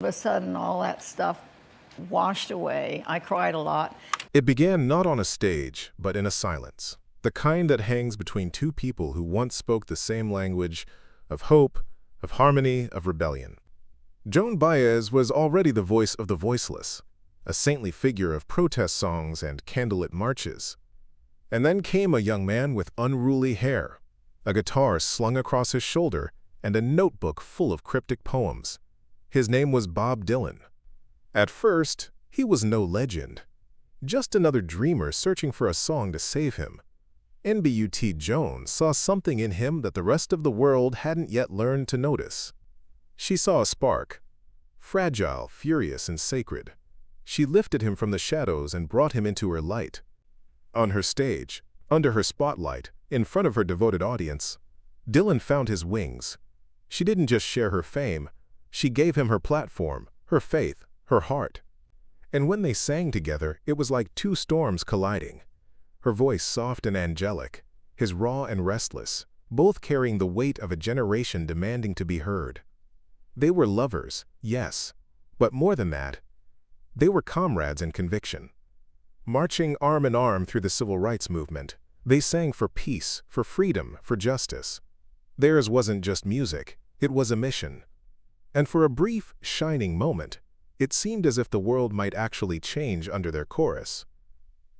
of a sudden, all that stuff washed away. I cried a lot. It began not on a stage, but in a silence, the kind that hangs between two people who once spoke the same language of hope, of harmony, of rebellion. Joan Baez was already the voice of the voiceless, a saintly figure of protest songs and candlelit marches. And then came a young man with unruly hair, a guitar slung across his shoulder, and a notebook full of cryptic poems. His name was Bob Dylan. At first, he was no legend, just another dreamer searching for a song to save him. NBUT Joan saw something in him that the rest of the world hadn't yet learned to notice. She saw a spark, fragile, furious, and sacred. She lifted him from the shadows and brought him into her light. On her stage, under her spotlight, in front of her devoted audience, Dylan found his wings. She didn't just share her fame, she gave him her platform, her faith, her heart. And when they sang together, it was like two storms colliding. Her voice soft and angelic, his raw and restless, both carrying the weight of a generation demanding to be heard. They were lovers, yes, but more than that, they were comrades in conviction. Marching arm in arm through the civil rights movement, they sang for peace, for freedom, for justice. Theirs wasn't just music, it was a mission. And for a brief, shining moment, it seemed as if the world might actually change under their chorus.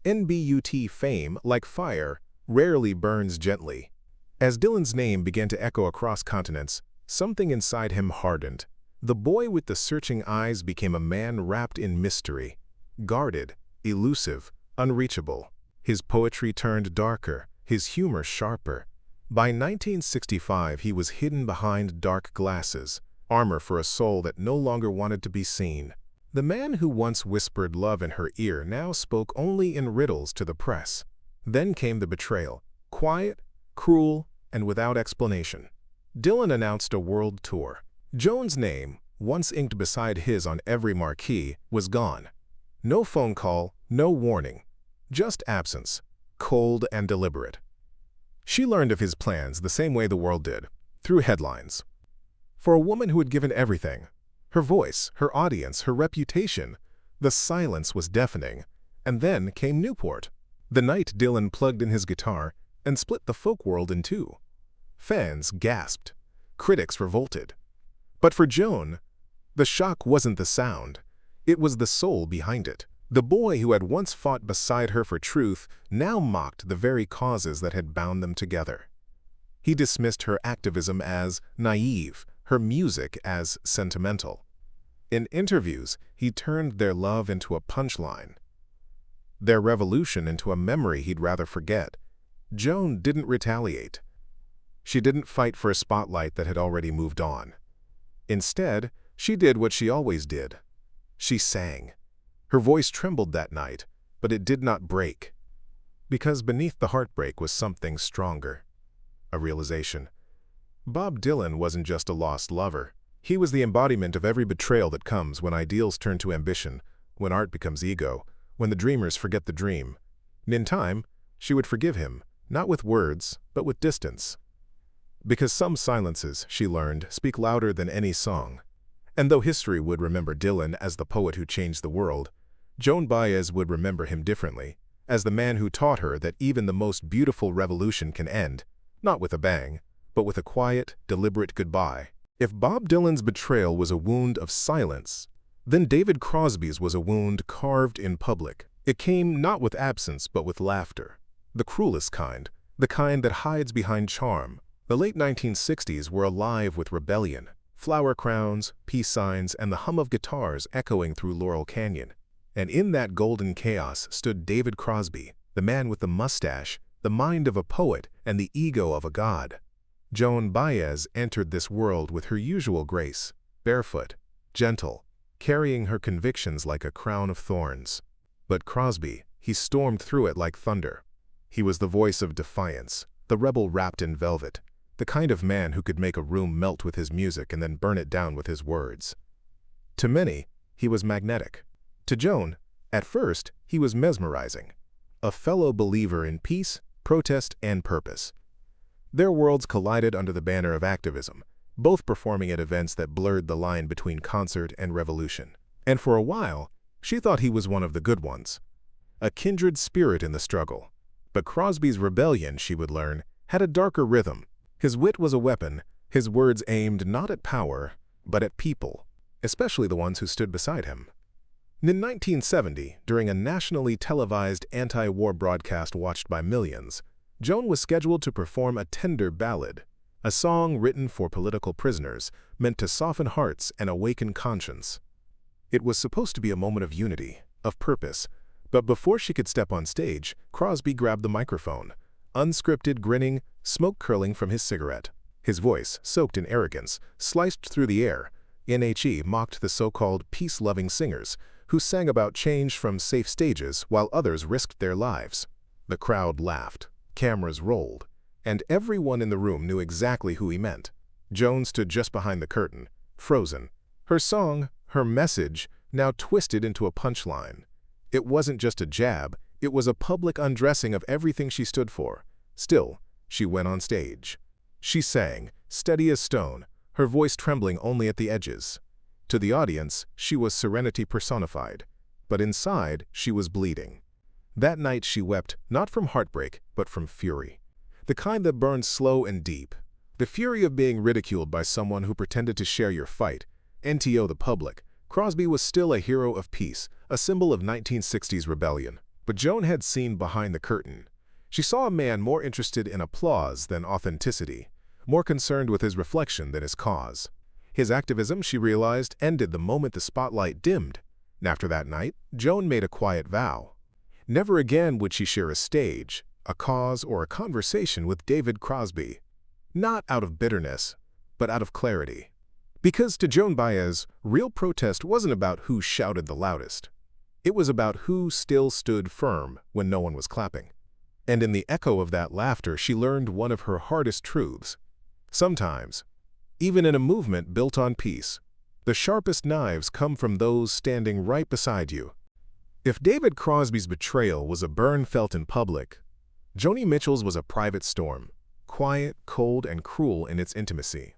NBUT fame, like fire, rarely burns gently. As Dylan's name began to echo across continents, something inside him hardened. The boy with the searching eyes became a man wrapped in mystery, guarded, elusive, unreachable. His poetry turned darker, his humor sharper. By 1965, he was hidden behind dark glasses, armor for a soul that no longer wanted to be seen. The man who once whispered love in her ear now spoke only in riddles to the press. Then came the betrayal, quiet, cruel, and without explanation. Dylan announced a world tour. Joan's name, once inked beside his on every marquee, was gone. No phone call, no warning, just absence, cold and deliberate. She learned of his plans the same way the world did, through headlines. For a woman who had given everything, her voice, her audience, her reputation, the silence was deafening. And then came Newport, the night Dylan plugged in his guitar and split the folk world in two. Fans gasped, critics revolted. But for Joan, the shock wasn't the sound, it was the soul behind it. The boy who had once fought beside her for truth now mocked the very causes that had bound them together. He dismissed her activism as naive, her music as sentimental. In interviews, he turned their love into a punchline, their revolution into a memory he'd rather forget. Joan didn't retaliate. She didn't fight for a spotlight that had already moved on. Instead, she did what she always did. She sang. Her voice trembled that night, but it did not break. Because beneath the heartbreak was something stronger. A realization. Bob Dylan wasn't just a lost lover. He was the embodiment of every betrayal that comes when ideals turn to ambition, when art becomes ego, when the dreamers forget the dream. And in time, she would forgive him, not with words, but with distance. Because some silences, she learned, speak louder than any song. And though history would remember Dylan as the poet who changed the world, Joan Baez would remember him differently, as the man who taught her that even the most beautiful revolution can end, not with a bang, but with a quiet, deliberate goodbye. If Bob Dylan's betrayal was a wound of silence, then David Crosby's was a wound carved in public. It came not with absence, but with laughter. The cruelest kind, the kind that hides behind charm. The late 1960s were alive with rebellion, flower crowns, peace signs, and the hum of guitars echoing through Laurel Canyon. And in that golden chaos stood David Crosby, the man with the mustache, the mind of a poet, and the ego of a god. Joan Baez entered this world with her usual grace, barefoot, gentle, carrying her convictions like a crown of thorns. But Crosby, he stormed through it like thunder. He was the voice of defiance, the rebel wrapped in velvet, the kind of man who could make a room melt with his music and then burn it down with his words. To many, he was magnetic. To Joan, at first, he was mesmerizing, a fellow believer in peace, protest, and purpose. Their worlds collided under the banner of activism, both performing at events that blurred the line between concert and revolution. And for a while, she thought he was one of the good ones, a kindred spirit in the struggle. But Crosby's rebellion, she would learn, had a darker rhythm. His wit was a weapon, his words aimed not at power, but at people, especially the ones who stood beside him. In 1970, during a nationally televised anti-war broadcast watched by millions, Joan was scheduled to perform a tender ballad, a song written for political prisoners, meant to soften hearts and awaken conscience. It was supposed to be a moment of unity, of purpose, but before she could step on stage, Crosby grabbed the microphone, unscripted, grinning, smoke curling from his cigarette. His voice, soaked in arrogance, sliced through the air. NHE mocked the so-called peace-loving singers, who sang about change from safe stages while others risked their lives. The crowd laughed, cameras rolled, and everyone in the room knew exactly who he meant. Joan stood just behind the curtain, frozen. Her song, her message, now twisted into a punchline. It wasn't just a jab, it was a public undressing of everything she stood for. Still, she went on stage. She sang, steady as stone, her voice trembling only at the edges. To the audience, she was serenity personified, but inside, she was bleeding. That night she wept, not from heartbreak, but from fury. The kind that burns slow and deep. The fury of being ridiculed by someone who pretended to share your fight. NTO the public. Crosby was still a hero of peace, a symbol of 1960s rebellion. But Joan had seen behind the curtain. She saw a man more interested in applause than authenticity, more concerned with his reflection than his cause. His activism, she realized, ended the moment the spotlight dimmed. And after that night, Joan made a quiet vow. Never again would she share a stage, a cause, or a conversation with David Crosby. Not out of bitterness, but out of clarity. Because to Joan Baez, real protest wasn't about who shouted the loudest. It was about who still stood firm when no one was clapping. And in the echo of that laughter, she learned one of her hardest truths. Sometimes, even in a movement built on peace, the sharpest knives come from those standing right beside you. If David Crosby's betrayal was a burn felt in public, Joni Mitchell's was a private storm, quiet, cold, and cruel in its intimacy.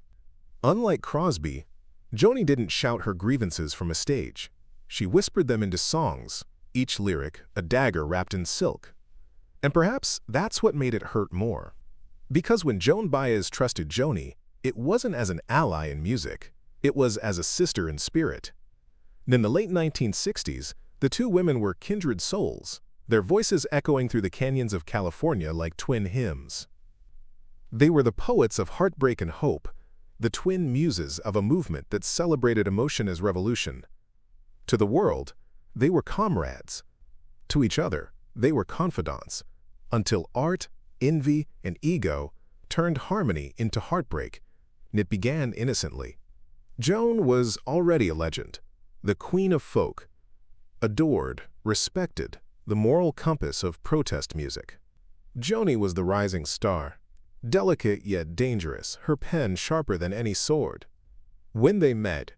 Unlike Crosby, Joni didn't shout her grievances from a stage. She whispered them into songs, each lyric a dagger wrapped in silk. And perhaps that's what made it hurt more. Because when Joan Baez trusted Joni, it wasn't as an ally in music, it was as a sister in spirit. In the late 1960s, the two women were kindred souls, their voices echoing through the canyons of California like twin hymns. They were the poets of heartbreak and hope, the twin muses of a movement that celebrated emotion as revolution. To the world, they were comrades. To each other, they were confidants, until art, envy, and ego turned harmony into heartbreak, and it began innocently. Joan was already a legend, the queen of folk, adored, respected, the moral compass of protest music. Joni was the rising star, delicate yet dangerous, her pen sharper than any sword. When they met,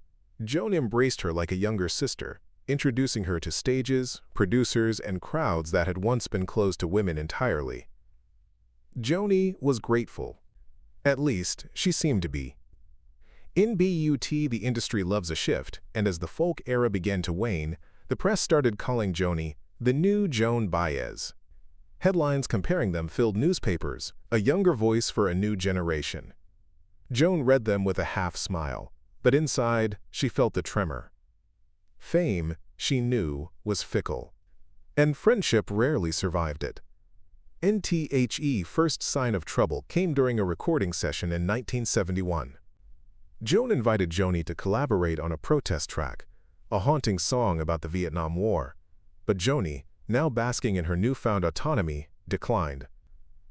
Joan embraced her like a younger sister, introducing her to stages, producers, and crowds that had once been closed to women entirely. Joni was grateful. At least, she seemed to be. In BUT, the industry loves a shift, and as the folk era began to wane, the press started calling Joni the new Joan Baez. Headlines comparing them filled newspapers, a younger voice for a new generation. Joan read them with a half smile, but inside, she felt the tremor. Fame, she knew, was fickle, and friendship rarely survived it. NTHE's first sign of trouble came during a recording session in 1971. Joan invited Joni to collaborate on a protest track, a haunting song about the Vietnam War. But Joni, now basking in her newfound autonomy, declined.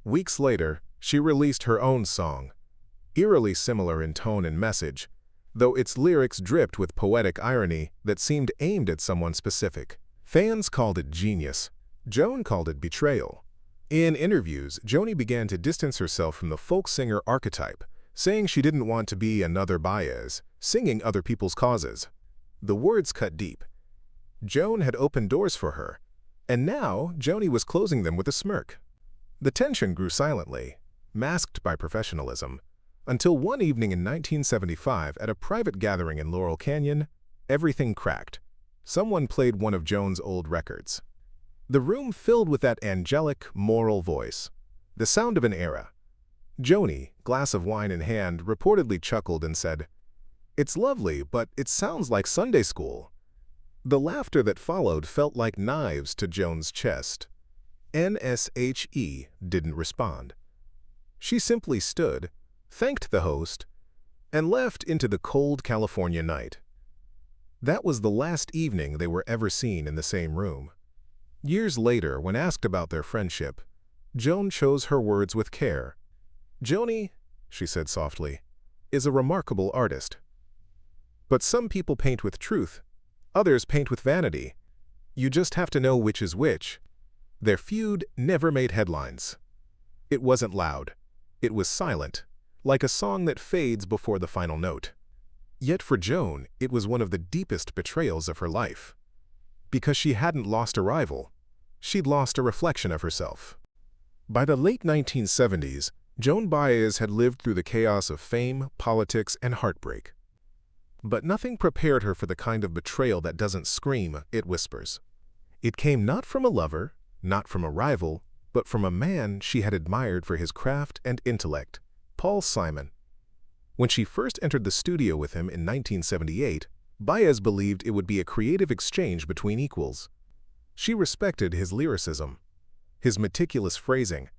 Weeks later, she released her own song, eerily similar in tone and message, though its lyrics dripped with poetic irony that seemed aimed at someone specific. Fans called it genius. Joan called it betrayal. In interviews, Joni began to distance herself from the folk singer archetype, saying she didn't want to be another Baez, singing other people's causes. The words cut deep. Joan had opened doors for her, and now Joni was closing them with a smirk. The tension grew silently, masked by professionalism. Until one evening in 1975, at a private gathering in Laurel Canyon, everything cracked. Someone played one of Joan's old records. The room filled with that angelic, moral voice, the sound of an era. Joni, glass of wine in hand, reportedly chuckled and said, "It's lovely, but it sounds like Sunday school." The laughter that followed felt like knives to Joan's chest. NSHE didn't respond. She simply stood, thanked the host, and left into the cold California night. That was the last evening they were ever seen in the same room. Years later, when asked about their friendship, Joan chose her words with care. "Joni," she said softly, "is a remarkable artist. But some people paint with truth, others paint with vanity. You just have to know which is which." Their feud never made headlines. It wasn't loud. It was silent, like a song that fades before the final note. Yet for Joan, it was one of the deepest betrayals of her life. Because she hadn't lost a rival, she'd lost a reflection of herself. By the late 1970s, Joan Baez had lived through the chaos of fame, politics, and heartbreak. But nothing prepared her for the kind of betrayal that doesn't scream, it whispers. It came not from a lover, not from a rival, but from a man she had admired for his craft and intellect, Paul Simon. When she first entered the studio with him in 1978, Baez believed it would be a creative exchange between equals. She respected his lyricism, his meticulous phrasing,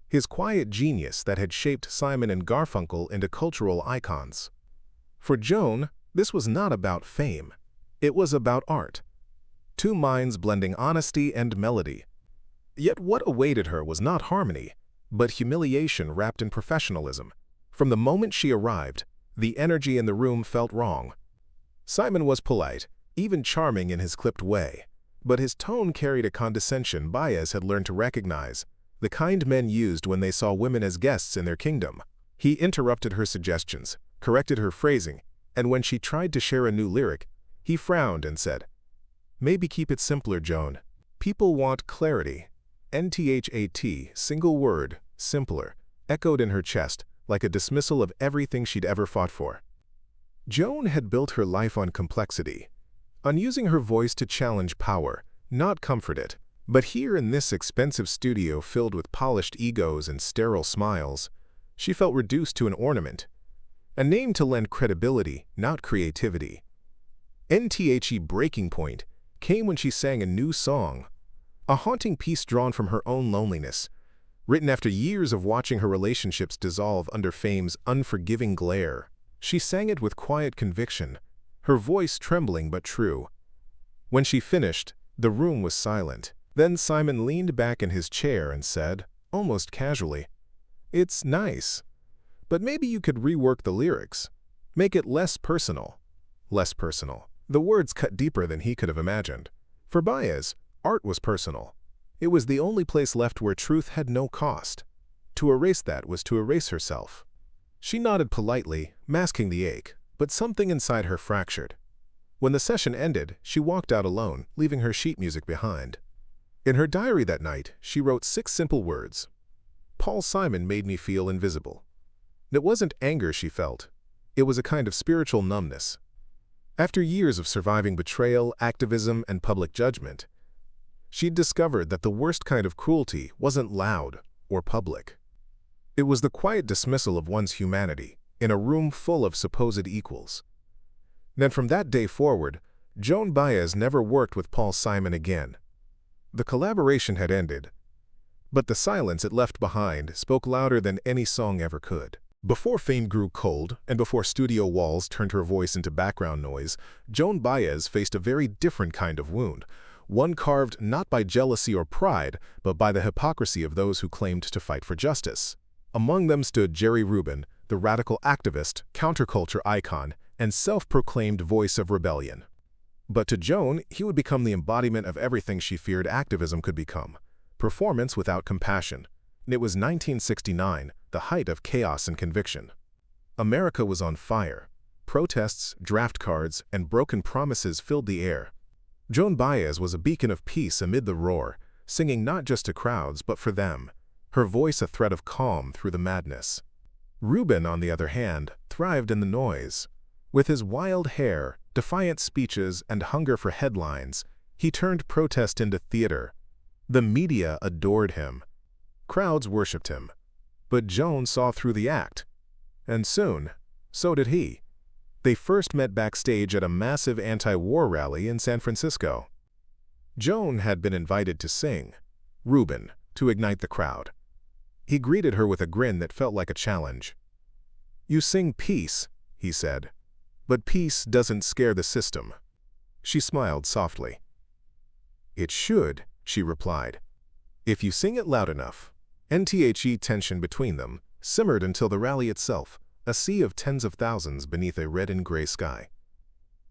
his quiet genius that had shaped Simon and Garfunkel into cultural icons. For Joan, this was not about fame. It was about art. Two minds blending honesty and melody. Yet what awaited her was not harmony, but humiliation wrapped in professionalism. From the moment she arrived, the energy in the room felt wrong. Simon was polite, even charming in his clipped way, but his tone carried a condescension Baez had learned to recognize, the kind men used when they saw women as guests in their kingdom. He interrupted her suggestions, corrected her phrasing, and when she tried to share a new lyric, he frowned and said, "Maybe keep it simpler, Joan. People want clarity." NTHAT, single word, simpler, echoed in her chest, like a dismissal of everything she'd ever fought for. Joan had built her life on complexity, on using her voice to challenge power, not comfort it. But here in this expensive studio filled with polished egos and sterile smiles, she felt reduced to an ornament, a name to lend credibility, not creativity. NTHE breaking point came when she sang a new song, a haunting piece drawn from her own loneliness, written after years of watching her relationships dissolve under fame's unforgiving glare. She sang it with quiet conviction, her voice trembling but true. When she finished, the room was silent. Then Simon leaned back in his chair and said, almost casually, "It's nice, but maybe you could rework the lyrics. Make it less personal." Less personal. The words cut deeper than he could have imagined. For Baez, art was personal. It was the only place left where truth had no cost. To erase that was to erase herself. She nodded politely, masking the ache, but something inside her fractured. When the session ended, she walked out alone, leaving her sheet music behind. In her diary that night, she wrote 6 simple words. "Paul Simon made me feel invisible." It wasn't anger she felt. It was a kind of spiritual numbness. After years of surviving betrayal, activism, and public judgment, she'd discovered that the worst kind of cruelty wasn't loud or public. It was the quiet dismissal of one's humanity in a room full of supposed equals. Then from that day forward, Joan Baez never worked with Paul Simon again. The collaboration had ended, but the silence it left behind spoke louder than any song ever could. Before fame grew cold, and before studio walls turned her voice into background noise, Joan Baez faced a very different kind of wound, one carved not by jealousy or pride, but by the hypocrisy of those who claimed to fight for justice. Among them stood Jerry Rubin, the radical activist, counterculture icon, and self-proclaimed voice of rebellion. But to Joan, he would become the embodiment of everything she feared activism could become: performance without compassion. It was 1969, the height of chaos and conviction. America was on fire. Protests, draft cards, and broken promises filled the air. Joan Baez was a beacon of peace amid the roar, singing not just to crowds but for them, her voice a thread of calm through the madness. Reuben, on the other hand, thrived in the noise. With his wild hair, defiant speeches, and hunger for headlines, he turned protest into theater. The media adored him. Crowds worshipped him. But Joan saw through the act. And soon, so did he. They first met backstage at a massive anti-war rally in San Francisco. Joan had been invited to sing, Reuben, to ignite the crowd. He greeted her with a grin that felt like a challenge. "You sing peace," he said, "but peace doesn't scare the system." She smiled softly. "It should," she replied, "if you sing it loud enough." NTHE tension between them simmered until the rally itself, a sea of tens of thousands beneath a red and gray sky.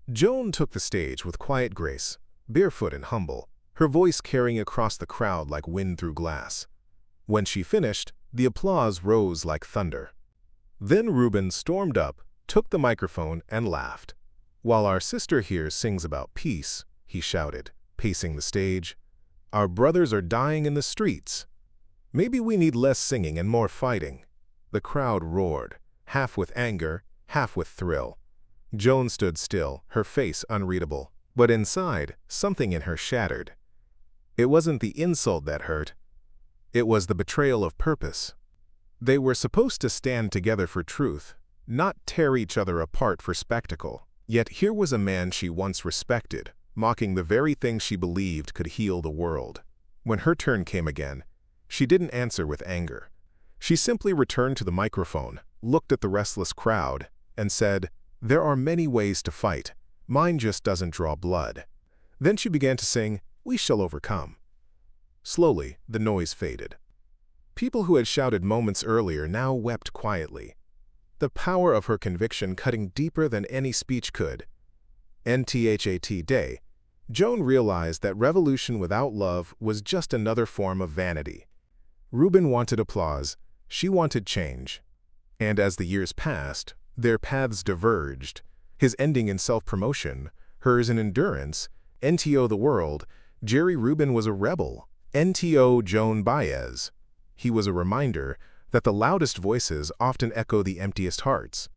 Joan took the stage with quiet grace, barefoot and humble, her voice carrying across the crowd like wind through glass. When she finished, the applause rose like thunder. Then Reuben stormed up, took the microphone, and laughed. "While our sister here sings about peace," he shouted, pacing the stage, "our brothers are dying in the streets. Maybe we need less singing and more fighting." The crowd roared, half with anger, half with thrill. Joan stood still, her face unreadable. But inside, something in her shattered. It wasn't the insult that hurt. It was the betrayal of purpose. They were supposed to stand together for truth, not tear each other apart for spectacle. Yet here was a man she once respected, mocking the very thing she believed could heal the world. When her turn came again, she didn't answer with anger. She simply returned to the microphone, looked at the restless crowd, and said, "There are many ways to fight. Mine just doesn't draw blood." Then she began to sing, "We Shall Overcome." Slowly, the noise faded. People who had shouted moments earlier now wept quietly. The power of her conviction cutting deeper than any speech could. NTHAT Day, Joan realized that revolution without love was just another form of vanity. Reuben wanted applause, she wanted change. And as the years passed, their paths diverged. His ending in self-promotion, hers in endurance. NTO the world, Jerry Rubin was a rebel. NTO Joan Baez. He was a reminder that the loudest voices often echo the emptiest hearts.